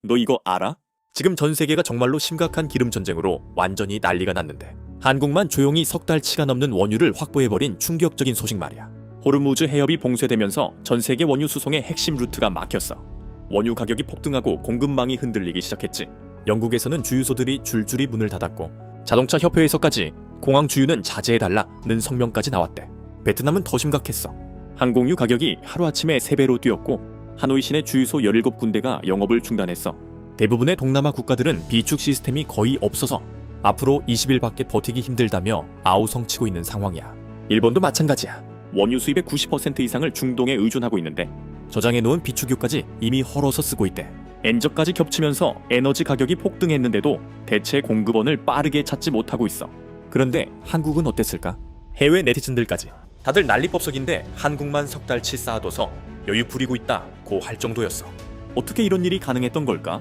너 이거 알아? 지금 전 세계가 정말로 심각한 기름 전쟁으로 완전히 난리가 났는데 한국만 조용히 석 달치가 넘는 원유를 확보해버린 충격적인 소식 말이야. 호르무즈 해협이 봉쇄되면서 전 세계 원유 수송의 핵심 루트가 막혔어. 원유 가격이 폭등하고 공급망이 흔들리기 시작했지. 영국에서는 주유소들이 줄줄이 문을 닫았고 자동차 협회에서까지 공항 주유는 자제해달라는 성명까지 나왔대. 베트남은 더 심각했어. 항공유 가격이 하루아침에 3배로 뛰었고 하노이 시내 주유소 17군데가 영업을 중단했어. 대부분의 동남아 국가들은 비축 시스템이 거의 없어서 앞으로 20일밖에 버티기 힘들다며 아우성치고 있는 상황이야. 일본도 마찬가지야. 원유 수입의 90% 이상을 중동에 의존하고 있는데 저장해놓은 비축유까지 이미 헐어서 쓰고 있대. 엔저까지 겹치면서 에너지 가격이 폭등했는데도 대체 공급원을 빠르게 찾지 못하고 있어. 그런데 한국은 어땠을까? 해외 네티즌들까지 다들 난리법석인데 한국만 석 달치 쌓아둬서 여유 부리고 있다고 할 정도였어. 어떻게 이런 일이 가능했던 걸까?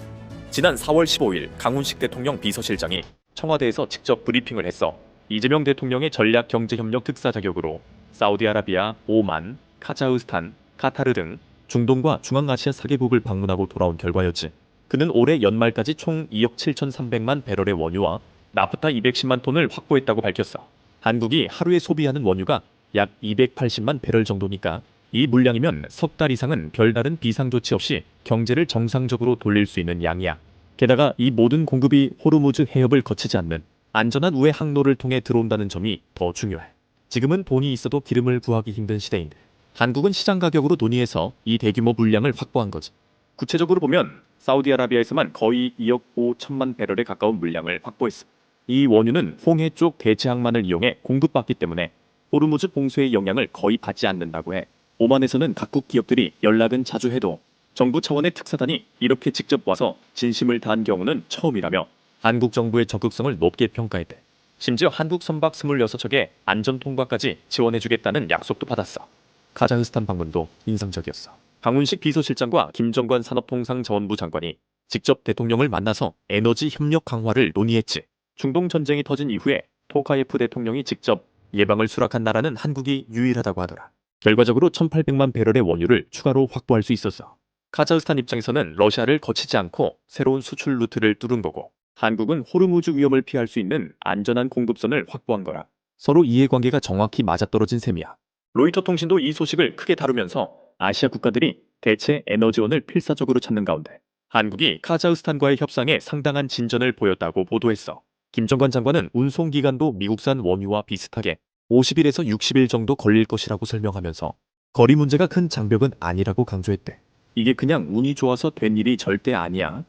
지난 4월 15일 강훈식 대통령 비서실장이 청와대에서 직접 브리핑을 했어. 이재명 대통령의 전략경제협력 특사 자격으로 사우디아라비아, 오만, 카자흐스탄, 카타르 등 중동과 중앙아시아 4개국을 방문하고 돌아온 결과였지. 그는 올해 연말까지 총 2억 7,300만 배럴의 원유와 나프타 210만 톤을 확보했다고 밝혔어. 한국이 하루에 소비하는 원유가 약 280만 배럴 정도니까 이 물량이면 석 달 이상은 별다른 비상조치 없이 경제를 정상적으로 돌릴 수 있는 양이야. 게다가 이 모든 공급이 호르무즈 해협을 거치지 않는 안전한 우회 항로를 통해 들어온다는 점이 더 중요해. 지금은 돈이 있어도 기름을 구하기 힘든 시대인데 한국은 시장 가격으로 논의해서 이 대규모 물량을 확보한 거지. 구체적으로 보면 사우디아라비아에서만 거의 2억 5천만 배럴에 가까운 물량을 확보했어. 이 원유는 홍해 쪽 대체 항만을 이용해 공급받기 때문에 호르무즈 봉쇄의 영향을 거의 받지 않는다고 해. 오만에서는 각국 기업들이 연락은 자주 해도 정부 차원의 특사단이 이렇게 직접 와서 진심을 다한 경우는 처음이라며 한국 정부의 적극성을 높게 평가했대. 심지어 한국 선박 26척의 안전 통과까지 지원해주겠다는 약속도 받았어. 카자흐스탄 방문도 인상적이었어. 강훈식 비서실장과 김정관 산업통상자원부 장관이 직접 대통령을 만나서 에너지 협력 강화를 논의했지. 중동 전쟁이 터진 이후에 토카예프 대통령이 직접 예방을 수락한 나라는 한국이 유일하다고 하더라. 결과적으로 1,800만 배럴의 원유를 추가로 확보할 수 있었어. 카자흐스탄 입장에서는 러시아를 거치지 않고 새로운 수출 루트를 뚫은 거고 한국은 호르무즈 위험을 피할 수 있는 안전한 공급선을 확보한 거라. 서로 이해관계가 정확히 맞아떨어진 셈이야. 로이터 통신도 이 소식을 크게 다루면서 아시아 국가들이 대체 에너지원을 필사적으로 찾는 가운데 한국이 카자흐스탄과의 협상에 상당한 진전을 보였다고 보도했어. 김정관 장관은 운송 기간도 미국산 원유와 비슷하게 50일에서 60일 정도 걸릴 것이라고 설명하면서 거리 문제가 큰 장벽은 아니라고 강조했대. 이게 그냥 운이 좋아서 된 일이 절대 아니야.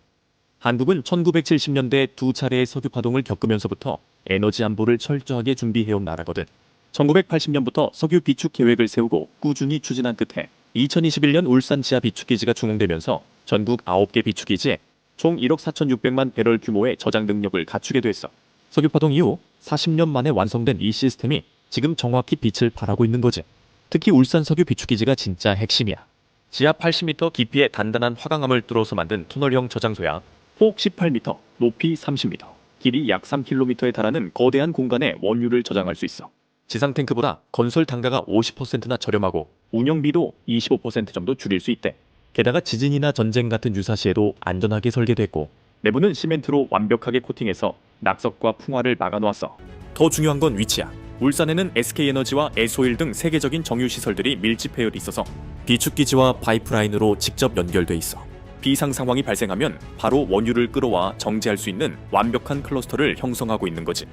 한국은 1970년대 두 차례의 석유 파동을 겪으면서부터 에너지 안보를 철저하게 준비해온 나라거든. 1980년부터 석유 비축 계획을 세우고 꾸준히 추진한 끝에 2021년 울산 지하 비축기지가 준공되면서 전국 9개 비축기지에 총 1억 4,600만 배럴 규모의 저장 능력을 갖추게 됐어. 석유 파동 이후 40년 만에 완성된 이 시스템이 지금 정확히 빛을 발하고 있는 거지. 특히 울산 석유 비축기지가 진짜 핵심이야. 지하 80m 깊이의 단단한 화강암을 뚫어서 만든 터널형 저장소야. 폭 18m, 높이 30m, 길이 약 3km에 달하는 거대한 공간에 원유를 저장할 수 있어. 지상 탱크보다 건설 단가가 50%나 저렴하고 운영비도 25% 정도 줄일 수 있대. 게다가 지진이나 전쟁 같은 유사시에도 안전하게 설계됐고 내부는 시멘트로 완벽하게 코팅해서 낙석과 풍화를 막아놓았어. 더 중요한 건 위치야. 울산에는 SK에너지와 에소일 등 세계적인 정유시설들이 밀집해 있어서 비축기지와 파이프라인으로 직접 연결돼 있어. 비상 상황이 발생하면 바로 원유를 끌어와 정지할 수 있는 완벽한 클러스터를 형성하고 있는 거지.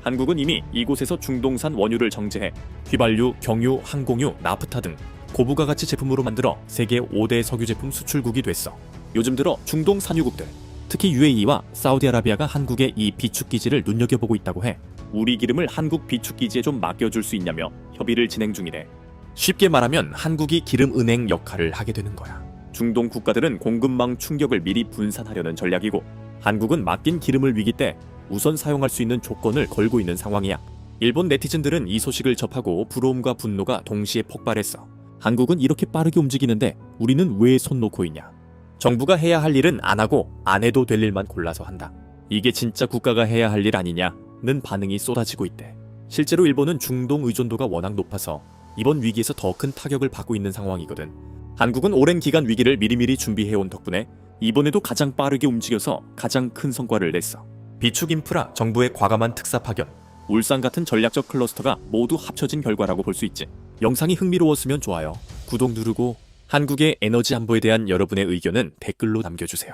한국은 이미 이곳에서 중동산 원유를 정제해 휘발유, 경유, 항공유, 나프타 등 고부가 가치 제품으로 만들어 세계 5대 석유 제품 수출국이 됐어. 요즘 들어 중동 산유국들, 특히 UAE와 사우디아라비아가 한국의 이 비축기지를 눈여겨보고 있다고 해. 우리 기름을 한국 비축기지에 좀 맡겨줄 수 있냐며 협의를 진행 중이래. 쉽게 말하면 한국이 기름은행 역할을 하게 되는 거야. 중동 국가들은 공급망 충격을 미리 분산하려는 전략이고 한국은 맡긴 기름을 위기 때 우선 사용할 수 있는 조건을 걸고 있는 상황이야. 일본 네티즌들은 이 소식을 접하고 부러움과 분노가 동시에 폭발했어. 한국은 이렇게 빠르게 움직이는데 우리는 왜 손 놓고 있냐. 정부가 해야 할 일은 안 하고 안 해도 될 일만 골라서 한다. 이게 진짜 국가가 해야 할 일 아니냐는 반응이 쏟아지고 있대. 실제로 일본은 중동 의존도가 워낙 높아서 이번 위기에서 더 큰 타격을 받고 있는 상황이거든. 한국은 오랜 기간 위기를 미리미리 준비해온 덕분에 이번에도 가장 빠르게 움직여서 가장 큰 성과를 냈어. 비축 인프라, 정부의 과감한 특사 파견, 울산 같은 전략적 클러스터가 모두 합쳐진 결과라고 볼 수 있지. 영상이 흥미로웠으면 좋아요, 구독 누르고 한국의 에너지 안보에 대한 여러분의 의견은 댓글로 남겨주세요.